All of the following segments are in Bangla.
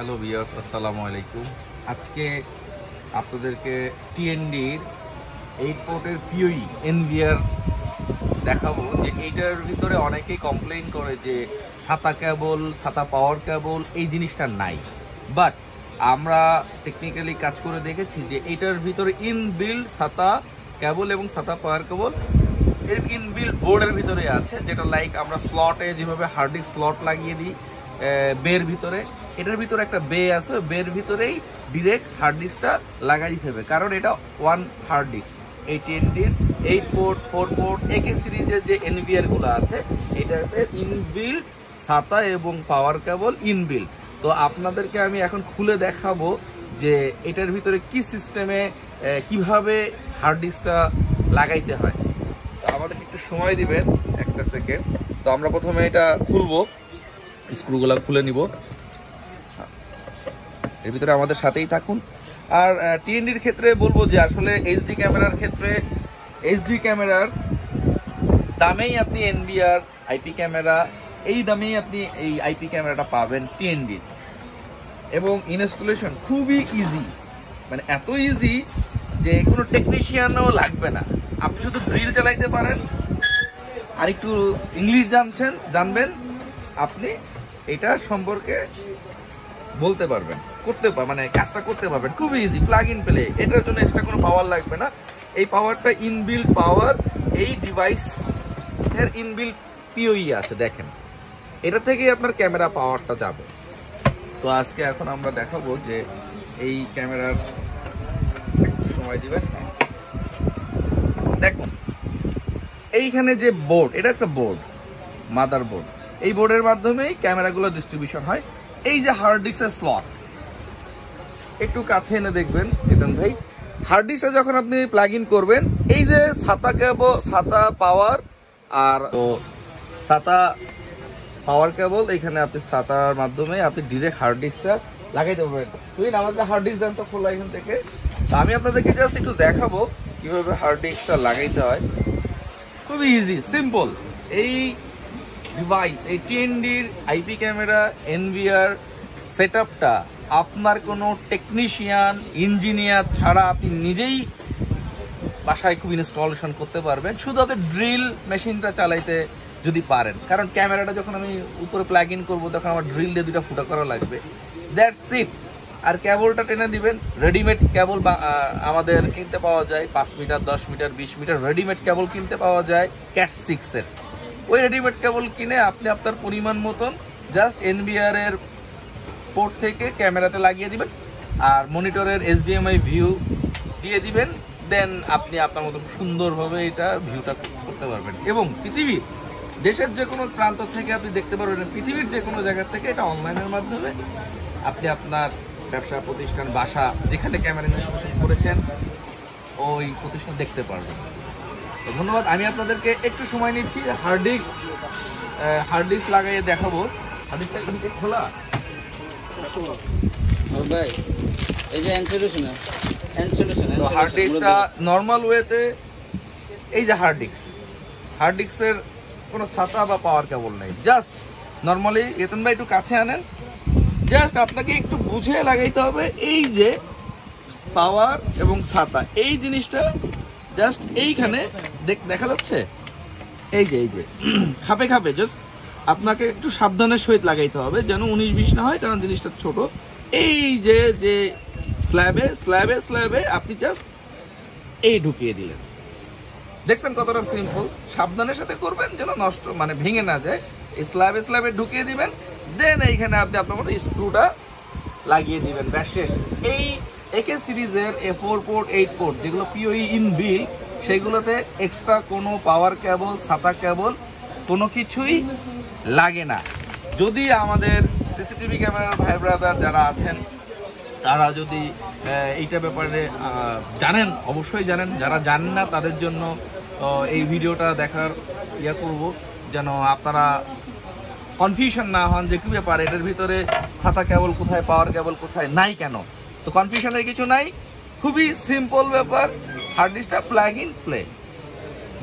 হ্যালো ভিউয়ার্স, আসসালামু আলাইকুম। আজকে আপনাদেরকে টিএনডির 8 পোর্টের পিওই এনভিআর দেখাবো। যে এইটার ভিতরে অনেকেই কমপ্লেইন করে যে সাতা কেবল, সাতা পাওয়ার কেবল এই জিনিসটা নাই। বাট আমরা টেকনিক্যালি কাজ করে দেখেছি যে এইটার ভিতরে ইনবিল্ড সাতা কেবল এবং সাতা পাওয়ার কেবল এর ইনবিল্ড বোর্ডের ভিতরে আছে, যেটা লাইক আমরা স্লটে যেভাবে হার্ড ডিস্ক স্লট লাগিয়ে দিই বের ভিতরে, এটার ভিতরে একটা বে আছে, বের ভিতরেই ডিরেক্ট হার্ড ডিস্কটা লাগাই দিতে হবে। কারণ এটা ওয়ান হার্ড ডিস্ক। এই টিএনডির 8 পোর্ট 4 পোর্ট একে সিরিজের যে এনভিআর গুলো আছে এটাতে ইনবিল্ড সাতা এবং পাওয়ার কেবল ইনবিল্ড। তো আপনাদেরকে আমি এখন খুলে দেখাবো যে এটার ভিতরে কি সিস্টেমে কিভাবে হার্ড ডিস্কটা লাগাইতে হয়। তো আমাদেরকে একটু সময় দিবেন, একটা সেকেন্ড। তো আমরা প্রথমে এটা খুলবো, স্ক্রুগুলো খুলে নিব। এর ভিতরে আমাদের সাথেই থাকুন। আর টিএনডির ক্ষেত্রে বলবো যে আসলে এইচডি ক্যামেরার ক্ষেত্রে এইচডি ক্যামেরার দামেই আপনি এনভিআর আইপি ক্যামেরা এই দামেই আপনি এই আইপি ক্যামেরাটা পাবেন টিএনডির। এবং ইনস্টলেশন খুবই ইজি, মানে এত ইজি যে কোনো টেকনিশিয়ানও লাগবে না। আপনি শুধু ড্রিল চালাইতে পারেন আর একটু ইংলিশ জানবেন, আপনি এটা সম্পর্কে বলতে পারবেন, মানে কাজটা করতে পারবেন। খুবই ইজি, প্লাগ ইন প্লে। এটার জন্য এক্সট্রা কোনো পাওয়ার লাগবে না। এই পাওয়ারটা ইনবিল্ড পাওয়ার এই ডিভাইস এর ইনবিল্ড পিওই আছে, দেখেন এটা থেকেই আপনার ক্যামেরা পাওয়ারটা যাবে। তো আজকে এখন আমরা দেখাবো যে এই ক্যামেরার একটু সময় দিবেন। দেখুন এইখানে যে বোর্ড, এটা একটা বোর্ড, মাদার বোর্ড। এই বোর্ডের মাধ্যমেই ক্যামেরাগুলো ডিস্ট্রিবিউশন হয়। এই যে হার্ড ডিস্কের স্লট, একটু কাছে এনে দেখবেন এতন ভাই। হার্ড ডিস্কটা যখন আপনি প্লাগ ইন করবেন, এই যে সাতা কেবল, সাতা পাওয়ার আর সাতা পাওয়ার কেবল, এখানে আপনি সাতার মাধ্যমে আপনি ডিরেক্ট হার্ড ডিস্কটা লাগাইতে পারবেন। তুই আমাদের হার্ড ডিস্ক দেন তো খোলা এখান থেকে। তো আমি আপনাদেরকে জাস্ট একটু দেখাবো কিভাবে হার্ড ডিস্কটা লাগাইতে হয়। খুবই ইজি, সিম্পল। এই ডিভাইস, এই টিএনডির আইপি ক্যামেরা এনভিআর সেটআপটা আপনার কোনো টেকনিশিয়ান ইঞ্জিনিয়ার ছাড়া আপনি নিজেই বাসায় খুব ইনস্টলেশন করতে পারবেন, শুধু আপনি ড্রিল মেশিনটা চালাইতে যদি পারেন। কারণ ক্যামেরাটা যখন আমি উপরে প্লাগ ইন করবো তখন আমার ড্রিল দিয়ে 2টা ফুটা করা লাগবে, দ্যাটস ইট। আর কেবলটা টেনে দিবেন। রেডিমেড কেবল আমাদের কিনতে পাওয়া যায়, 5 মিটার 10 মিটার 20 মিটার রেডিমেড কেবল কিনতে পাওয়া যায় ক্যাট 6-এর। ওই রেডিমেড কেবল কিনে আপনি আপনার পরিমাণ মতন জাস্ট এনভিআর এর পোর্ট থেকে ক্যামেরাতে লাগিয়ে দিবেন আর মনিটরের এইচডিএমআই ভিউ দিয়ে দিবেন। দেন আপনি আপনার মতো সুন্দরভাবে এটা ভিউটা করতে পারবেন। এবং পৃথিবীর দেশের যে কোনো প্রান্ত থেকে আপনি দেখতে পারবেন, পৃথিবীর যে কোনো জায়গা থেকে এটা অনলাইনের মাধ্যমে আপনি আপনার ব্যবসা প্রতিষ্ঠান, বাসা, যেখানে ক্যামেরা ইনস্টলেশন করেছেন ওই প্রতিষ্ঠান দেখতে পারবেন। তো ধন্যবাদ। আমি আপনাদেরকে একটু সময় নিচ্ছি হার্ড ডিস্ক লাগাইয়ে দেখাবো। হার্ড ডিস্কটা খোলা ভাই, এই যে হার্ড ডিস্কটা নর্মাল ওয়েতে, এই যে হার্ড ডিস্কের কোনো ছাতা বা পাওয়ার কেবল নেই, জাস্ট নর্মালি। এতন ভাই একটু কাছে আনেন, জাস্ট আপনাকে একটু বুঝে লাগাইতে হবে। এই যে পাওয়ার এবং ছাতা, এই জিনিসটা জাস্ট এইখানে দেখা যাচ্ছে, এই যে খাপে খাপে জাস্ট আপনাকে একটু সাবধানের সহিত লাগাইতে হবে, যেন 19-20 না হয়, কারণ জিনিসটা ছোট। এই যে স্ল্যাবে আপনি জাস্ট এই ঢুকিয়ে দিলেন। দেখছেন কতটা সিম্পল। সাবধানের সাথে করবেন যেন নষ্ট, মানে ভেঙে না যায়। এই স্ল্যাবে ঢুকিয়ে দিবেন। দেন এইখানে আপনি আপনার মতো স্ক্রুটা লাগিয়ে দিবেন, ব্যাস শেষ। এই একে সিরিজের 4 পোর্ট 8 পোর্ট যেগুলো পিওই ইনবিল্ড, সেগুলোতে এক্সট্রা কোনো পাওয়ার কেবল, সাতা কেবল কোনো কিছুই লাগে না। যদি আমাদের সিসিটিভি ক্যামেরার ভাই ব্রাদার যারা আছেন তারা যদি এইটা ব্যাপারে জানেন, অবশ্যই জানেন। যারা জানেন না তাদের জন্য এই ভিডিওটা দেখার করব, যেন আপনারা কনফিউশন না হন যে কি ব্যাপার, এটার ভিতরে সাতা কেবল কোথায়, পাওয়ার কেবল কোথায়, নাই কেন। তো কনফিউশনের কিছু নাই, খুবই সিম্পল ব্যাপার। হার্ড ডিস্কটা প্লাগ ইন প্লে।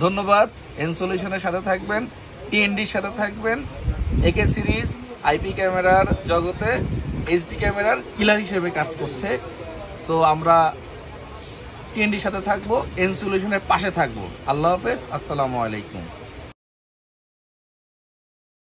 ধন্যবাদ। ইনস্টলেশনের সাথে থাকবেন, টিএনডির সাথে থাকবেন। একে সিরিজ আইপি ক্যামেরার জগতে এইচডি ক্যামেরার কিলার হিসেবে কাজ করছে। সো আমরা টিএনডির সাথে থাকবো, এন সলিউশনের পাশে থাকবো। আল্লাহ হাফেজ, আসসালামু আলাইকুম।